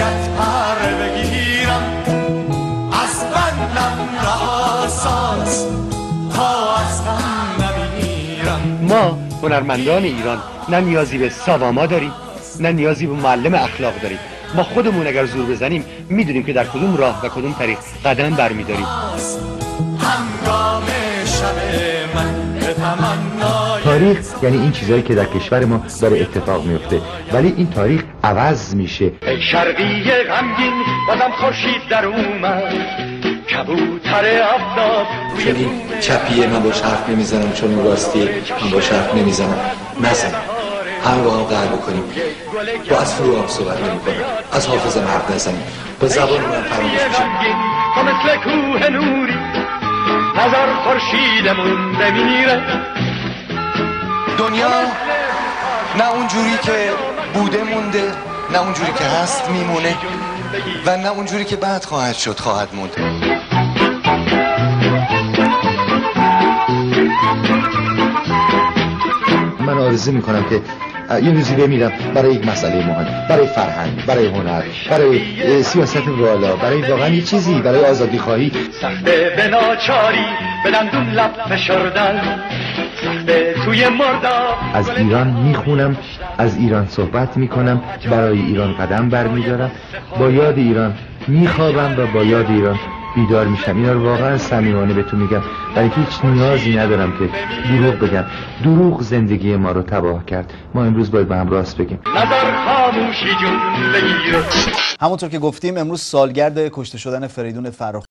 باید پر بگیرم از بندم رهاساز تا از غم نمیرم. ما هنرمندان ایران نه نیازی به ساواما داریم نه نیازی به معلم اخلاق داریم. ما خودمون اگر زور بزنیم میدونیم که در کدوم راه و کدوم طریق قدم برمیداریم. هنگام شب من به تمنای تاریخ یعنی این چیزایی که در کشور ما داره اتفاق میفته، ولی این تاریخ عوض میشه. شرقی غمگین بازم خورشید در اومد، کبوتر آفتاب چون این چپیه من باش حرف نمیزنم، چون این راستیه من باش حرف نمیزنم. نزن همه با هم قهر بکنیم، با از فرو آب صحبت نمی کنیم، از حافظم حرف نزنیم، با زبان من فراموش میشیم. تو مثل کوه نوری نظر خورشیدمون بمیره. دنیا نه اونجوری که بوده مونده، نه اونجوری که هست میمونه و نه اونجوری که بعد خواهد شد خواهد موند. من آرزو میکنم که یه روزی بمیرم برای یک مسئله مهم، برای فرهنگ، برای هنر، برای سیاست والا، برای واقعا یه چیزی، برای آزادی خواهی. سخته به ناچاری به دندون لب فشردن، سخته توی مردا. از ایران میخونم، از ایران صحبت میکنم، برای ایران قدم برمیدارم، با یاد ایران میخوابم و با یاد ایران بیدار میشم. اینا رو واقعا صمیمانه بهتون میگم، برای هیچ نیازی ندارم که دروغ بگم. دروغ زندگی ما رو تباه کرد. ما امروز باید به هم راست بگیم. نظر خاموشی جون بگیره. همونطور که گفتیم امروز سالگرد کشته شدن فریدون فرخ